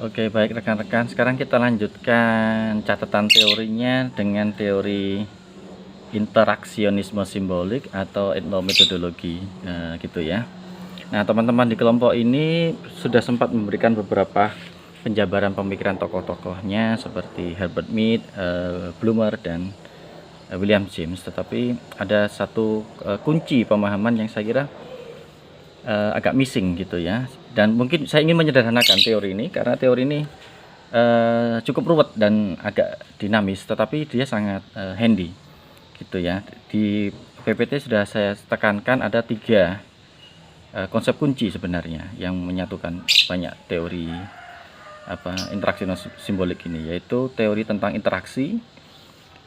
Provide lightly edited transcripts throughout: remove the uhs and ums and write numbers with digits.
Oke, baik rekan-rekan. Sekarang kita lanjutkan catatan teorinya dengan teori interaksionisme simbolik atau etnometodologi, gitu ya. Nah, teman-teman di kelompok ini sudah sempat memberikan beberapa penjabaran pemikiran tokoh-tokohnya seperti Herbert Mead, Blumer, dan William James. Tetapi ada satu kunci pemahaman yang saya kira agak missing gitu ya. Dan mungkin saya ingin menyederhanakan teori ini karena teori ini cukup ruwet dan agak dinamis, tetapi dia sangat handy gitu ya. Di PPT sudah saya tekankan ada 3 konsep kunci sebenarnya yang menyatukan banyak teori interaksi simbolik ini, yaitu teori tentang interaksi,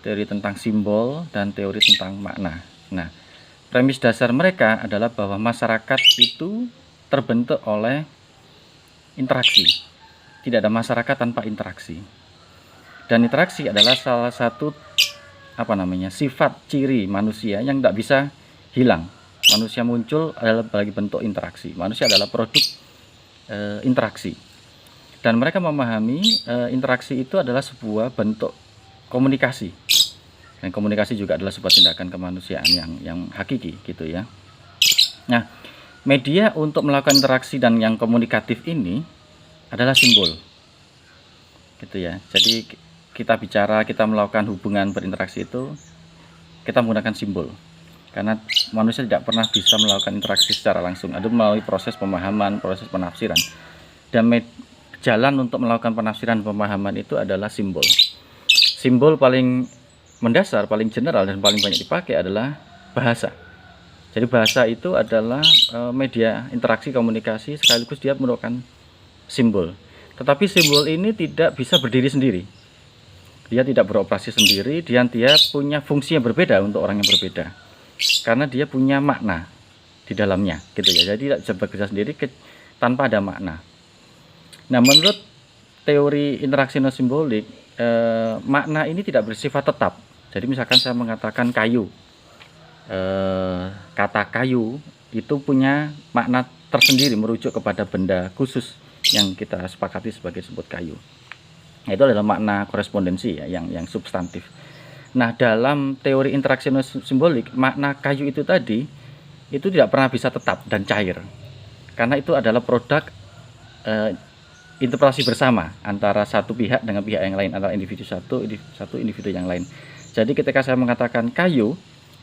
teori tentang simbol, dan teori tentang makna. Nah, premis dasar mereka adalah bahwa masyarakat itu terbentuk oleh interaksi. Tidak ada masyarakat tanpa interaksi. Dan interaksi adalah salah satu sifat ciri manusia yang tidak bisa hilang. Manusia muncul adalah bagi bentuk interaksi. Manusia adalah produk interaksi. Dan mereka memahami interaksi itu adalah sebuah bentuk komunikasi. Dan komunikasi juga adalah sebuah tindakan kemanusiaan yang hakiki gitu ya. Nah, media untuk melakukan interaksi dan yang komunikatif ini adalah simbol. Gitu ya. Jadi kita melakukan hubungan berinteraksi itu kita menggunakan simbol. Karena manusia tidak pernah bisa melakukan interaksi secara langsung, ada melalui proses pemahaman, proses penafsiran. Dan jalan untuk melakukan penafsiran pemahaman itu adalah simbol. Simbol paling mendasar, paling general, dan paling banyak dipakai adalah bahasa. Jadi bahasa itu adalah media interaksi komunikasi, sekaligus dia merupakan simbol. Tetapi simbol ini tidak bisa berdiri sendiri. Dia tidak beroperasi sendiri, dia punya fungsi yang berbeda untuk orang yang berbeda. Karena dia punya makna di dalamnya, gitu ya. Jadi tidak bisa bekerja sendiri tanpa ada makna. Nah, menurut teori interaksi simbolik, makna ini tidak bersifat tetap. Jadi misalkan saya mengatakan kayu, kata kayu itu punya makna tersendiri merujuk kepada benda khusus yang kita sepakati sebagai sebut kayu. Nah, itu adalah makna korespondensi ya, yang substantif. Nah, dalam teori interaksi simbolik, makna kayu itu tadi itu tidak pernah bisa tetap dan cair, karena itu adalah produk interpretasi bersama antara satu pihak dengan pihak yang lain, antara individu satu individu yang lain. Jadi ketika saya mengatakan kayu,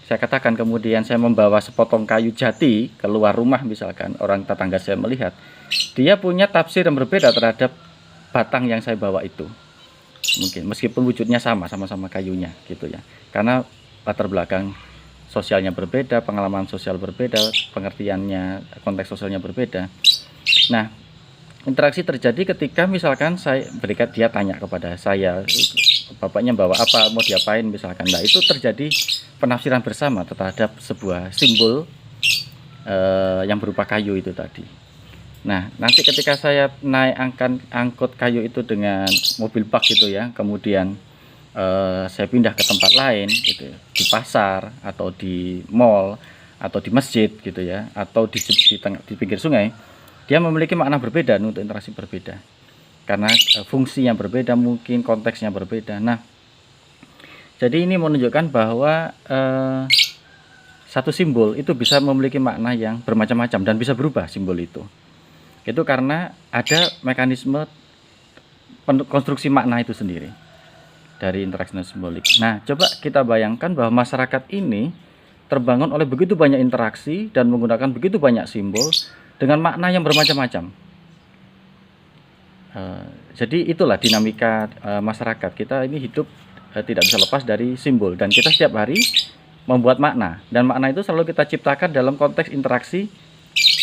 saya katakan kemudian saya membawa sepotong kayu jati keluar rumah, misalkan orang tetangga saya melihat, dia punya tafsir yang berbeda terhadap batang yang saya bawa itu. Mungkin meskipun wujudnya sama-sama kayunya gitu ya. Karena latar belakang sosialnya berbeda, pengalaman sosial berbeda, pengertiannya, konteks sosialnya berbeda. Nah, interaksi terjadi ketika misalkan saya berikan, dia tanya kepada saya, bapaknya bawa apa, mau diapain misalkan. Nah, itu terjadi penafsiran bersama terhadap sebuah simbol yang berupa kayu itu tadi. Nah, nanti ketika saya angkut kayu itu dengan mobil bak gitu ya, kemudian saya pindah ke tempat lain gitu, di pasar atau di mall atau di masjid gitu ya, atau di pinggir sungai, dia memiliki makna berbeda untuk interaksi berbeda. Karena fungsi yang berbeda, mungkin konteksnya berbeda. Nah, jadi ini menunjukkan bahwa satu simbol itu bisa memiliki makna yang bermacam-macam dan bisa berubah simbol itu. Itu karena ada mekanisme konstruksi makna itu sendiri dari interaksi simbolik. Nah, coba kita bayangkan bahwa masyarakat ini terbangun oleh begitu banyak interaksi dan menggunakan begitu banyak simbol dengan makna yang bermacam-macam. Jadi itulah dinamika masyarakat. Kita ini hidup tidak bisa lepas dari simbol, dan kita setiap hari membuat makna, dan makna itu selalu kita ciptakan dalam konteks interaksi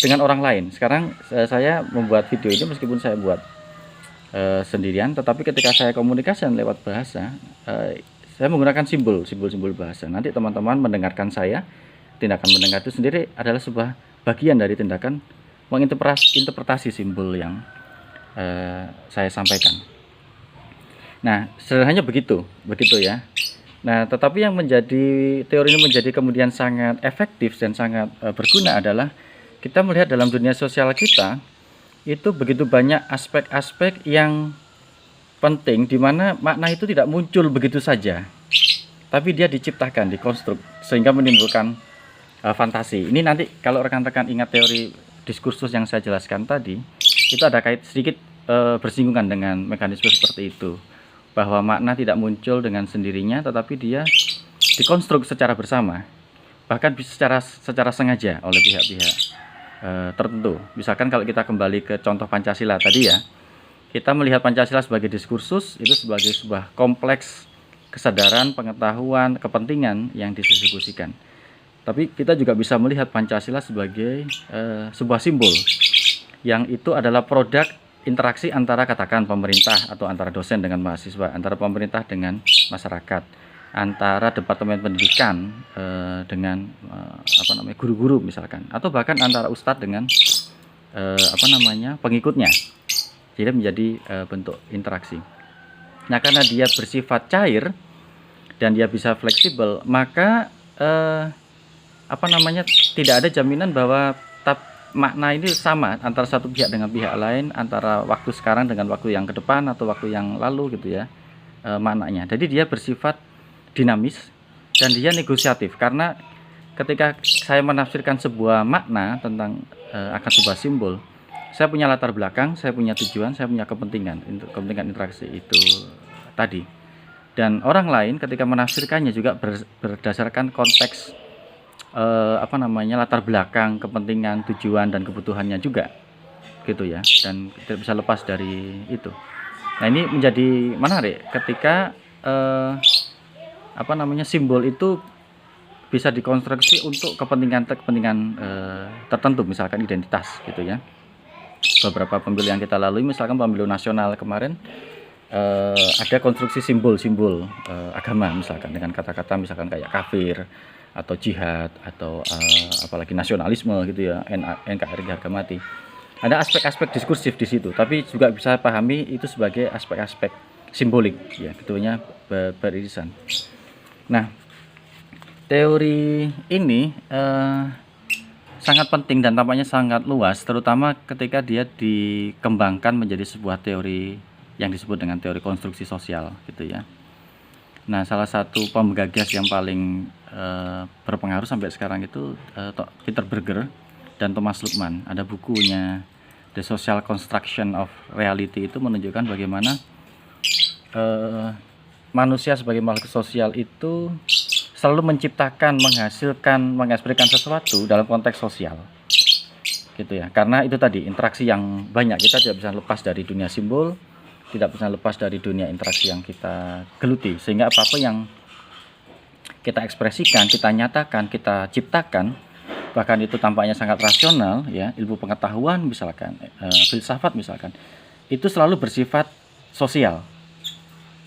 dengan orang lain. Sekarang saya membuat video ini meskipun saya buat sendirian, tetapi ketika saya komunikasi lewat bahasa, saya menggunakan simbol bahasa. Nanti teman-teman mendengarkan saya, tindakan mendengar itu sendiri adalah sebuah bagian dari tindakan menginterpretasi simbol yang saya sampaikan. Nah, sederhananya begitu ya. Nah, tetapi yang menjadi teori ini menjadi kemudian sangat efektif dan sangat berguna adalah kita melihat dalam dunia sosial kita itu begitu banyak aspek-aspek yang penting, di mana makna itu tidak muncul begitu saja, tapi dia diciptakan, dikonstruk, sehingga menimbulkan fantasi. Ini nanti kalau rekan-rekan ingat teori diskursus yang saya jelaskan tadi, itu ada kait sedikit bersinggungan dengan mekanisme seperti itu, bahwa makna tidak muncul dengan sendirinya, tetapi dia dikonstruk secara bersama, bahkan secara sengaja oleh pihak-pihak tertentu. Misalkan kalau kita kembali ke contoh Pancasila tadi ya, kita melihat Pancasila sebagai diskursus, itu sebagai sebuah kompleks kesadaran, pengetahuan, kepentingan yang didistribusikan. Tapi kita juga bisa melihat Pancasila sebagai sebuah simbol, yang itu adalah produk interaksi antara, katakan, pemerintah atau antara dosen dengan mahasiswa, antara pemerintah dengan masyarakat, antara departemen pendidikan dengan guru-guru misalkan, atau bahkan antara ustadz dengan pengikutnya. Jadi menjadi bentuk interaksi. Nah, karena dia bersifat cair dan dia bisa fleksibel, maka tidak ada jaminan bahwa makna ini sama antara satu pihak dengan pihak lain, antara waktu sekarang dengan waktu yang ke depan atau waktu yang lalu gitu ya, maknanya. Jadi dia bersifat dinamis dan dia negosiatif, karena ketika saya menafsirkan sebuah makna tentang akan sebuah simbol, saya punya latar belakang, saya punya tujuan, saya punya kepentingan interaksi itu tadi. Dan orang lain ketika menafsirkannya juga berdasarkan konteks latar belakang, kepentingan, tujuan, dan kebutuhannya juga gitu ya, dan tidak bisa lepas dari itu. Nah, ini menjadi menarik ketika simbol itu bisa dikonstruksi untuk kepentingan tertentu, misalkan identitas gitu ya. Beberapa pemilu yang kita lalui, misalkan pemilu nasional kemarin, ada konstruksi simbol-simbol agama, misalkan dengan kata-kata misalkan kayak kafir atau jihad atau apalagi nasionalisme gitu ya, NKRI harga mati. Ada aspek-aspek diskursif di situ, tapi juga bisa pahami itu sebagai aspek-aspek simbolik ya, gitunya beririsan. Nah, teori ini sangat penting dan tampaknya sangat luas, terutama ketika dia dikembangkan menjadi sebuah teori yang disebut dengan teori konstruksi sosial gitu ya. Nah, salah satu penggagas yang paling berpengaruh sampai sekarang itu Peter Berger dan Thomas Luhmann. Ada bukunya The Social Construction of Reality, itu menunjukkan bagaimana manusia sebagai makhluk sosial itu selalu menciptakan, menghasilkan, mengekspresikan sesuatu dalam konteks sosial gitu ya. Karena itu tadi, interaksi yang banyak, kita tidak bisa lepas dari dunia simbol, tidak bisa lepas dari dunia interaksi yang kita geluti, sehingga apa-apa yang kita ekspresikan, kita nyatakan, kita ciptakan, bahkan itu tampaknya sangat rasional ya, ilmu pengetahuan misalkan, filsafat misalkan, itu selalu bersifat sosial,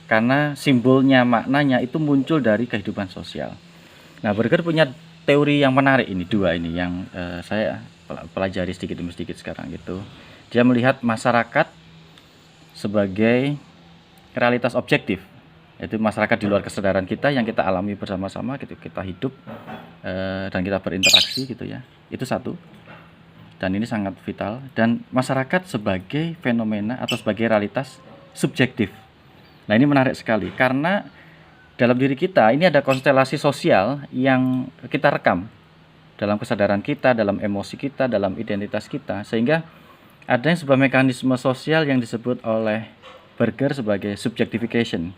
karena simbolnya, maknanya itu muncul dari kehidupan sosial. Nah, Berger punya teori yang menarik ini, dua ini yang saya pelajari sedikit demi sedikit sekarang gitu. Dia melihat masyarakat sebagai realitas objektif, yaitu masyarakat di luar kesadaran kita yang kita alami bersama-sama gitu, kita hidup dan kita berinteraksi gitu ya. Itu satu, dan ini sangat vital. Dan masyarakat sebagai fenomena atau sebagai realitas subjektif. Nah, ini menarik sekali, karena dalam diri kita ini ada konstelasi sosial yang kita rekam dalam kesadaran kita, dalam emosi kita, dalam identitas kita, sehingga ada yang sebuah mekanisme sosial yang disebut oleh Berger sebagai subjectification.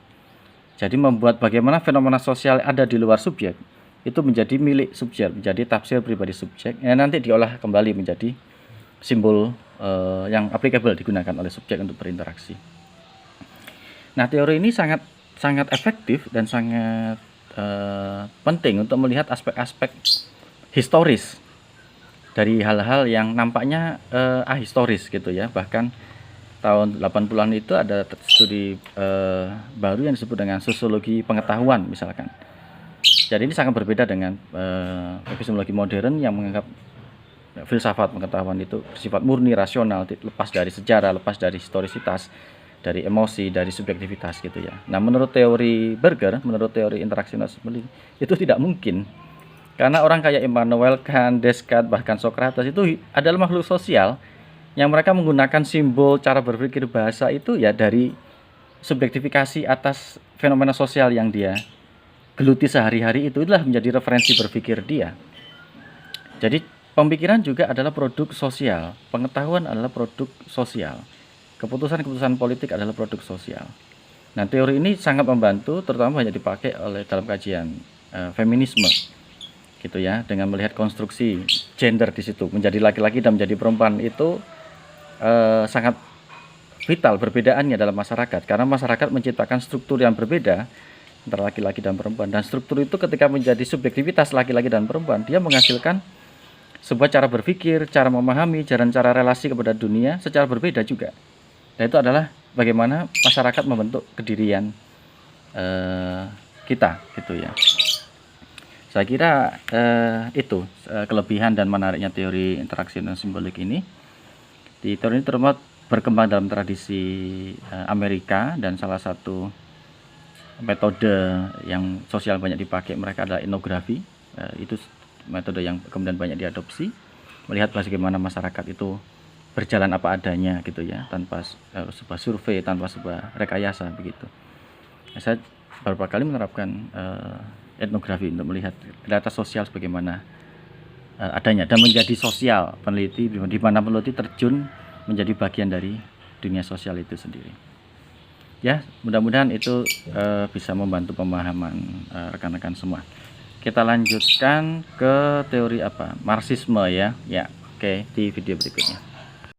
Jadi membuat bagaimana fenomena sosial ada di luar subjek itu menjadi milik subjek, menjadi tafsir pribadi subjek, yang nanti diolah kembali menjadi simbol yang applicable, digunakan oleh subjek untuk berinteraksi. Nah, teori ini sangat efektif dan sangat penting untuk melihat aspek-aspek historis dari hal-hal yang nampaknya ahistoris gitu ya. Bahkan tahun 80-an itu ada studi baru yang disebut dengan sosiologi pengetahuan misalkan. Jadi ini sangat berbeda dengan epistemologi modern yang menganggap filsafat pengetahuan itu bersifat murni rasional, lepas dari sejarah, lepas dari historisitas, dari emosi, dari subjektivitas gitu ya. Nah, menurut teori Berger, menurut teori interaksionalisme itu tidak mungkin. Karena orang kayak Immanuel Kant, Descartes, bahkan Socrates itu adalah makhluk sosial yang mereka menggunakan simbol cara berpikir bahasa itu ya dari subjektifikasi atas fenomena sosial yang dia geluti sehari-hari, itulah menjadi referensi berpikir dia. Jadi pemikiran juga adalah produk sosial, pengetahuan adalah produk sosial, keputusan-keputusan politik adalah produk sosial. Nah, teori ini sangat membantu, terutama banyak dipakai oleh dalam kajian feminisme, gitu ya, dengan melihat konstruksi gender di situ, menjadi laki-laki dan menjadi perempuan itu sangat vital perbedaannya dalam masyarakat, karena masyarakat menciptakan struktur yang berbeda antara laki-laki dan perempuan, dan struktur itu ketika menjadi subjektivitas laki-laki dan perempuan, dia menghasilkan sebuah cara berpikir, cara memahami, dan cara relasi kepada dunia secara berbeda juga. Dan itu adalah bagaimana masyarakat membentuk kedirian kita, gitu ya. Saya kira itu kelebihan dan menariknya teori interaksi dan simbolik ini. Di teori ini terutama berkembang dalam tradisi Amerika, dan salah satu metode yang sosial banyak dipakai mereka adalah etnografi. Itu metode yang kemudian banyak diadopsi, melihat bagaimana masyarakat itu berjalan apa adanya, gitu ya, tanpa sebuah survei, tanpa sebuah rekayasa begitu. Saya beberapa kali menerapkan etnografi untuk melihat data sosial sebagaimana adanya, dan menjadi sosial peneliti, di mana peneliti terjun menjadi bagian dari dunia sosial itu sendiri. Ya, mudah-mudahan itu bisa membantu pemahaman rekan-rekan semua. Kita lanjutkan ke teori apa? Marxisme ya. Ya, oke, di video berikutnya.